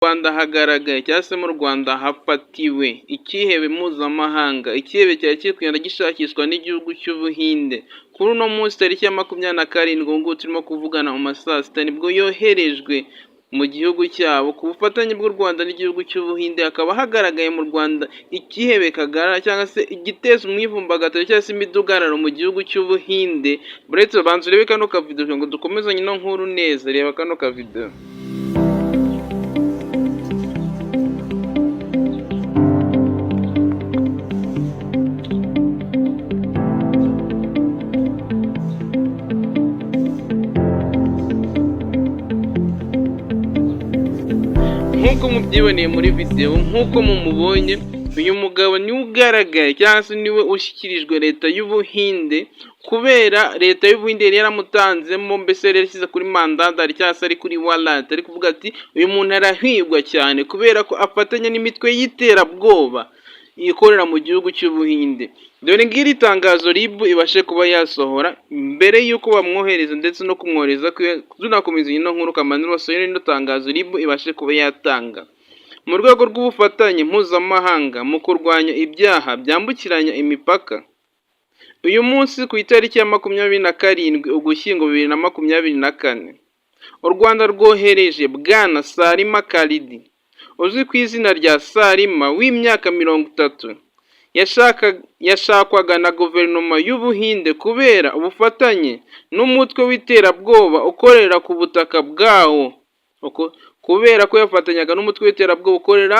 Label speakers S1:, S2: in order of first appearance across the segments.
S1: Rwanda hagaragaye cyangwa se mu Rwanda hafatiwe ikihebe mpuzamahanga. Ikihebe cyari kiri kugenda gishakishwa n'igihugu cy'Ubuhinde. Kuri uno munsi tariki ya 27, ubu ngubu turimo kuvugana mu ma saa sita, nibwo yoherejwe mu gihugu cyabo ku bufatanye bw'u Rwanda n'igihugu cy'Ubuhinde. Hakaba hagaragaye mu Rwanda ikihebe kagara cyangwa se igiteza umwivumbagataro cyangwa se imidugararo mu gihugu cy'Ubuhinde. Buretse banza urebe kano kavido ngo dukomezanye ino nkuru neza. Reba kano kavido. Nk'uko mubyiboneye muri video, nk'uko mumubonye, uyu mugabo niwe ugaragaye cyangwa se niwe ushyikirijwe leta y'Ubuhinde, kubera leta y'Ubuhinde yari yaramutanzemo, mbese yari yarashyize kuri mandadari cyangwa se ari kuri warrant, ari kuvuga ati uyu muntu arahigwa cyane kubera ko afatanya n'imitwe y'iterabwoba ikorera mu gihugu cy'Ubuhinde. Dore ngiri tangazo RIB ibashe kuba yasohora mbere y'uko bamwohereza ndetse no kumwohereza. Tunakomeza ino nkuru kamanura soyene ino tangazo RIB ibashe kuba yatanga mu rwego rw'ubufatanye mpuzamahanga mu kurwanya ibyaha byambukiranya imipaka. Uyu munsi ku itariki ya 27 Ugushyingo 2024, u Rwanda rwohereje Bwana Salima Khalid uzwi ku izina rya Salima w'imyaka 30 yashakwaga na guverinoma y'Ubuhinde kubera ubufatanye n'umutwe w'iterabwoba ukorera ku butaka bwawo, kubera ko yafatanyaga n'umutwe w'iterabwoba ukorera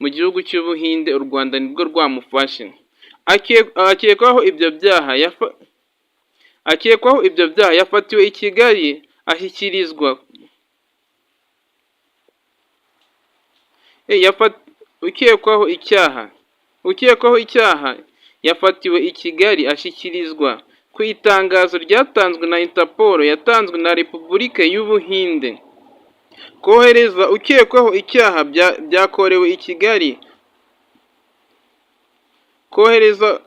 S1: mu gihugu cy'Ubuhinde. U Rwanda nibwo rwamufashe. Akekwaho ibyo byaha yafatiwe i Kigali ashyikirizwa ukekwaho icyaha yafatiwe i Kigali ashyikirizwa ku itangazo ryatanzwe na Interpol yatanzwe na Repubulika y'Ubuhinde. Kohereza ukekwaho icyaha byakorewe i Kigali. Kohereza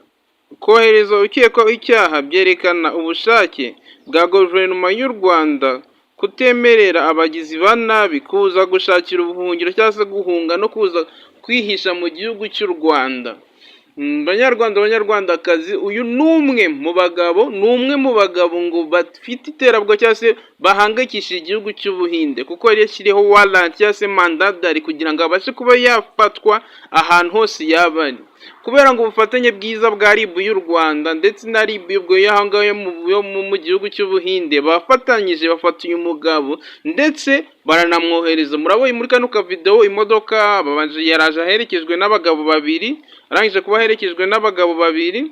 S1: ukekwaho icyaha byerekana ubushake bwa guverinoma y'u Rwanda kutemerera abagizi ba nabi kuza gushakira ubuhungiro cyangwa se guhunga no kuza kwihisha mu gihugu cy'u Rwanda. Banyarwandakazi, uyu numwe mu bagabo ngo bafite iterabwoba cyangwa se bahangayikishije igihugu cy'Ubuhinde, kuko yari yashyiriyeho warrant cyangwa se mandadari kugira ngo abashe kuba yafatwa ahantu hose yaba ari, kubera ngo ubufatanye bwiza bwa RIB y'u Rwanda ndetse na RIB ubwo yahangaye mu gihugu cy'Ubuhinde bafatanyije bafata uyu mugabo ndetse baranamwohereza. Murabonye muri kano ka video imodoka yaraje aherekejwe n'abagabo babiri, arangije kuba aherekejwe n'abagabo babiri,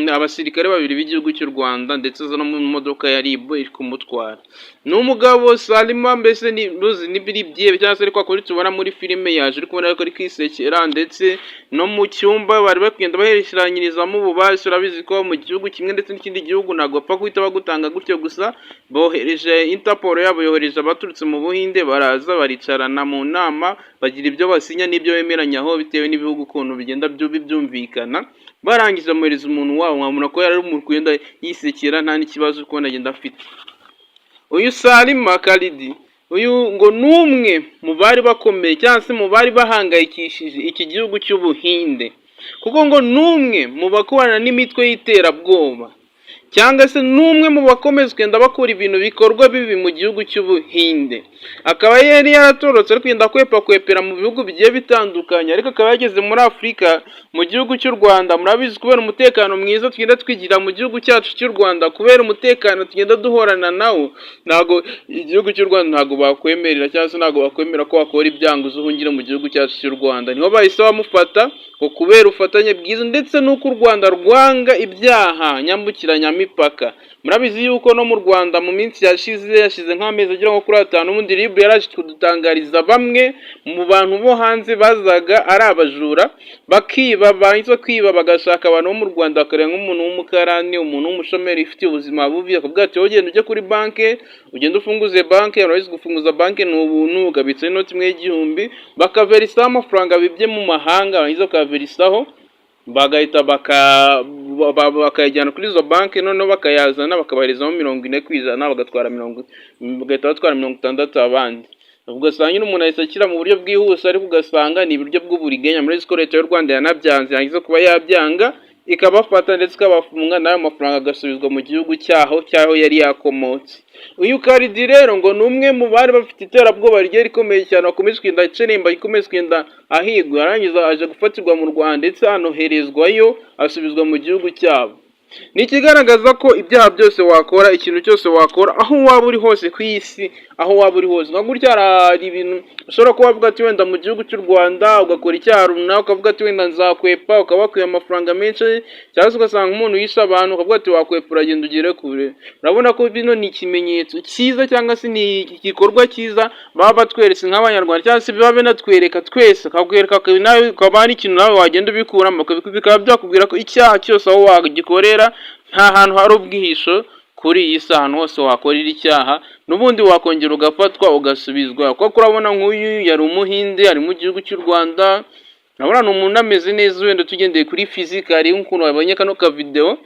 S1: abasirikare babiri b'igihugu cy'u Rwanda ndetse zo no mu modoka ya RIB iri kumutwara. Ni umugabo Salima, mbese n'ibiri byiye cyangwa se ariko akora tubona muri filime yaje uri kubona ko ari kwisekera, ndetse no mu cyumba bari bakugenda baherekeranyirizamo ububasha. Urabizi ko mu gihugu kimwe ndetse n'ikindi gihugu ntabwo bapfa guhita bagutanga gutyo gusa. Bohereje Interpol yabo yohereje abaturutse mu Buhinde, baraza baricarana mu nama bagira ibyo basinya n'ibyo bemeranyaho bitewe n'ibihugu ukuntu bigenda byumvikana. Barangiza amuhereza umuntu wabo, mwamuna ko yari umuntu kugenda yisekera nta n'ikibazo uko agenda afite. Uyu Salima Khalid, uyu ngo numwe mu bari bakomeye cyangwa se mu bari bahangayikishije iki gihugu cy'Ubuhinde, kuko ngo numwe mu bakorana n'imitwe y'iterabwoba cyangwa se numwe mu bakomeza kugenda bakora ibintu bikorwa bibi mu gihugu cy'Ubuhinde. Akaba yari yaratorotse ari kugenda kwepera mu bihugu bigiye bitandukanye, ariko akaba yageze muri Afurika mu gihugu cy'u Rwanda. Murabizi kubera umutekano mwiza tugenda twigira mu gihugu cyacu cy'u Rwanda, kubera umutekano tugenda duhorana nawo, ntago igihugu cy'u Rwanda ntago bakwemerera cyangwa se ntago bakwemera ko wakora ibyanguzo uhungira mu gihugu cyacu cy'u Rwanda. Niho bahise bamufata ngo kubera ubufatanye bwiza ndetse n'uko u Rwanda rwanga ibyaha nyambukiranya mipaka. Murabizi yuko no mu Rwanda mu minsi yashize nk'amezi agera nko kuri 5 ubundi RIB yaraje kudutangariza bamwe mu bantu bo hanze bazaga ari abajura bakiba bagashaka abantu bo mu Rwanda bakareba nk'umuntu w'umukarani, umuntu w'umushomeri ufite ubuzima bubi, akavuga ati ugenda ujye kuri banke, ugenda ufunguze banke. Urabizi gufunguza banke ni ubuntu, ugabitsa inoti imwe y'igihumbi bakaverisa amafaranga bibye mu mahanga, barangiza bakaverisaho bagahita bakayajyana kuri izo banki, noneho bakayazana bakabaherezamo 40% bagatwara 60 abandi. ugasanga nyine umuntu ahise akira mu buryo bwihuse, ariko ugasanga ni uburyo bw'uburiganya. Muri ko leta y'u Rwanda yanabyanze, yangiza kuba yabyanga ikabafata ndetse ikabafunga, n'ayo mafaranga agasubizwa mu gihugu cyaho yari yakomotse. Uyu Karidi rero ngo ni umwe mu bari bafite iterabwoba rigiye rikomeye cyane, wakomeje kugenda aceremba, ikomeze kugenda ahigwa, arangiza aje gufatirwa mu Rwanda ndetse anoherezwayo asubizwa mu gihugu cyabo. Ni ikigaragaza ko ibyaha byose wakora, ikintu cyose wakora, aho waba uri hose ku isi, aho waba uri hose, nka gutya hari ibintu ushobora kuba wavuga ati wenda mu gihugu cy'u Rwanda ugakora icyaha runaka, ukavuga ati wenda nzakwepa, ukaba wakwiye amafaranga menshi, cyangwa se ugasanga umuntu yishe abantu ukavuga ati wakwepa uragenda ugere kure. Urabona ko bino ni ikimenyetso cyiza, cyangwa se ni igikorwa cyiza baba batweretse nk'abanyarwanda, cyangwa se biba binatwereka twese, kakwereka nawe ukaba hari ikintu nawe wagenda ubikuramo, bikaba byakubwira ko icyaha cyose aho wagikorera nta hantu hari ubwihisho kuri iyi si, ahantu hose wakorera icyaha n'ubundi wakongera ugafatwa ugasubizwa. Kuko urabona nk'uyu yari umuhinde, ari mu gihugu cy'u Rwanda, urabona ni umuntu ameze neza, wenda tugendeye kuri fizikali nk'ukuntu wabonye kano kavideo,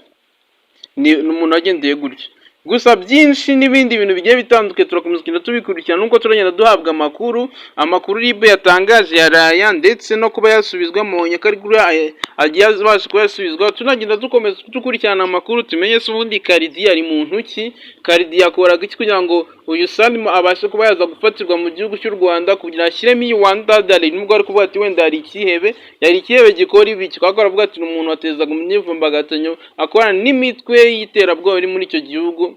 S1: ni umuntu wagendeye gutya. Gusa byinshi n'ibindi bintu bigiye bitandukanye turakomeza kugenda tubikurikirana, nuko turagenda duhabwa amakuru RIB yatangaje yaraya, ndetse no kuba yasubizwa mu nyakarigura agiye abasha kuba yasubizwa. Tunagenda dukomeza dukurikirana amakuru tumenye se ubundi Karidi ari muntu ki, Karidi yakoraga iki kugira ngo uyu Salim abashe kuba yaza gufatirwa mu gihugu cy'u Rwanda, kugira ashyiremo iyi $1, nubwo ari kuvuga ati wenda yari ikihebe gikora ibiki, kuko aravuga ati umuntu watezaga imyivumbagatanyo akorana n'imitwe y'iterabwoba iri muri icyo gihugu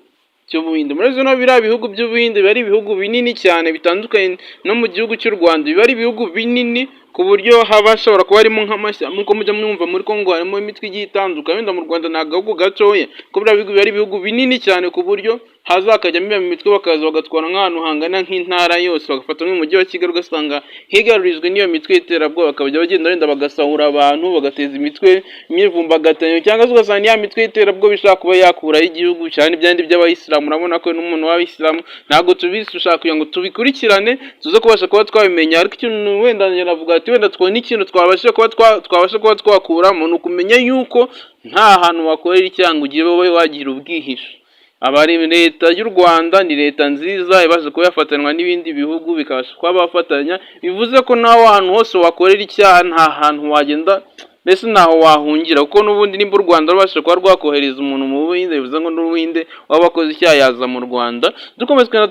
S1: cy'Ubuhinde. Muri zo biriya bihugu by'Ubuhinde biba ari ibihugu binini cyane bitandukanye no mu gihugu cy'u Rwanda, biba ari ibihugu binini ku buryo haba hashobora kuba harimo nk'amashyamba, nk'uko mujya mwumva muri Kongo harimo imitwe igiye itandukanye, wenda mu Rwanda ni agahugu gatoya, kuko biriya bihugu biba ari ibihugu binini cyane ku buryo hazakajyamo imitwe bakaza bagatwara nk'ahantu hangana nk'intara yose, bagafata nk'umujyi wa Kigali ugasanga higarurijwe n'iyo mitwe y'iterabwoba, bakajya bagenda wenda bagasahura abantu, bagateza imyivumbagatanyo, cyangwa se ugasanga ya mitwe y'iterabwoba ishaka kuba yakuraho igihugu cyane ibyandi by'abayisilamu. Urabona ko n'umuntu w'abayisilamu ntabwo tubizi, dushaka kugira ngo tubikurikirane tuze kubasha kuba twabimenya, ariko ikintu wenda navuga ati wenda twabona ikintu twabasha kuba twakuramo, ni ukumenya yuko nta hantu wakorera icyaha ngo ugiye wowe wagira ubwihisho. Abari leta y'u Rwanda ni leta nziza ibasha kuba yafatanwa n'ibindi bihugu bikabasha kuba bafatanya, bivuze ko naho ahantu hose wakorera icyaha nta hantu wagenda, mbese ntaho wahungira, kuko n'ubundi nimba u Rwanda rubasha kuba rwakohereza umuntu mu Buhinde, bivuze ngo n'Ubuhinde waba wakoze icyaha yaza mu Rwanda. Dukomeza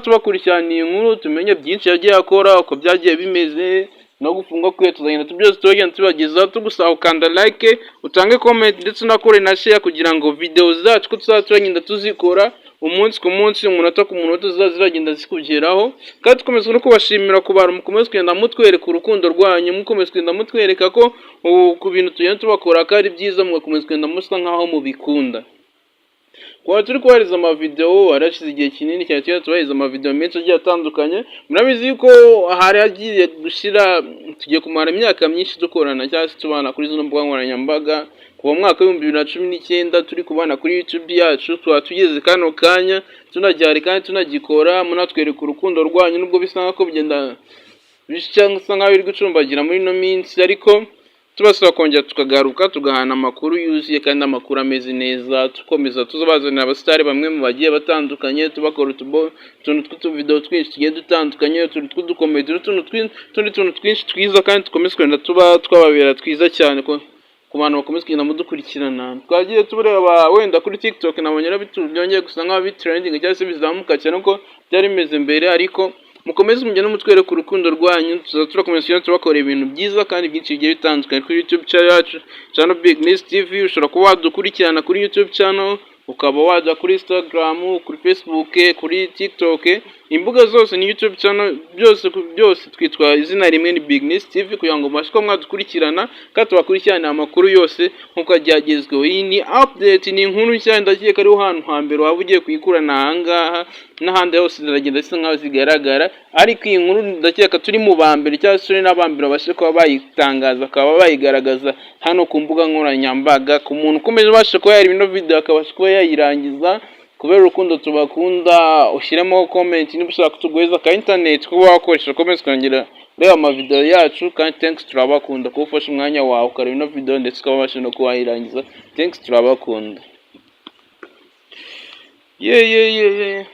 S1: tubakurikirana iyi nkuru, tumenye byinshi yagiye akora, uko byagiye bimeze, no gufungwa kwe tuzagenda byose tugenda tubagezaho. Tugusaba ukanda like, utange comment, ndetse unakore na share kugira ngo video zacu ko tuzagenda tuzikora umunsi ku munsi, umunota ku munota ziragenda zikugeraho. Kandi tukomeza no kubashimira ku bantu mukomeza kugenda mutwereka urukundo rwanyu, mukomeza kugenda mutwereka ko ku bintu tugenda tubakora ko ari byiza, mukomeza kugenda musa nkaho mubikunda. Kwa turi kohereza amavideo arashize igihe kinini cyane tubahereza amavideo menshi agiye atandukanye. Murabizi yuko hari agiye gushira tugiye kumara imyaka myinshi dukorana cyangwa se tubana kuri zino mbuga nkoranyambaga. Kuva mu mwaka wa 2019 turi kubana kuri YouTube yacu, tuba tugeze kano kanya tunajyari kandi tunagikora, munatwereka urukundo rwanyu, nubwo bisa nk'ako bigenda bisa nk'aho biri gucumbagira muri no minsi, ariko tubasaba kongera tukagaruka tugahana amakuru yuzuye kandi amakuru ameze neza. Tukomeza tuzabazanira abasitari bamwe mu bagiye batandukanye, tubakora utuvideo twinshi tugiye dutandukanye, tw'udukomedi tuntu twinshi twiza, kandi tukomeza kugenda tuba twababera twiza cyane ku bantu bakomeza kugenda mudukurikirana. Twagiye tureba wenda kuri TikTok nabonye byongeye gusa nk'aho bitrending cyangwa se bizamuka cyane uko byari bimeze mbere, ariko mukomeze mugende mutwereka urukundo rwanyu. Turakomeza tubakora ibintu byiza kandi byinshi bigiye bitandukanye kuri YouTube channel Bigness TV. Ushobora kuba wadukurikirana kuri YouTube channel, ukaba wajya kuri Instagram, kuri Facebook, kuri TikTok, imbuga zose ni YouTube channel, byose twitwa izina rimwe ni Bigness TV, kugira ngo mubashe mwadukurikirana kandi tubakurikirane amakuru yose nkuko agyagezweho. Iyi ni update, ni inkuru nshya ndagiye kari hantu hambere waba ugiye kuyikurana ahangaha n'ahandi hose ziragenda zisa nkaho zigaragara, ariko iyi nkuru ndakeka turi mu bambere cyangwa se n'abambere babashe kuba bayitangaza, akaba bayigaragaza hano ku mbuga nkoranyambaga. Ku muntu ukomeje ubasha kuba yari ino video akabasha kuba yayirangiza, kubera urukundo tubakunda, ushyiremo comment niba ushaka kutuguheza ka internet kuba wakoresha comment kongera reba amavideo yacu. Kandi thanks, turabakunda kuba ufashe umwanya wawe ukareba ino video ndetse ukabasha no kuwayirangiza. Thanks, turabakunda. Yeah.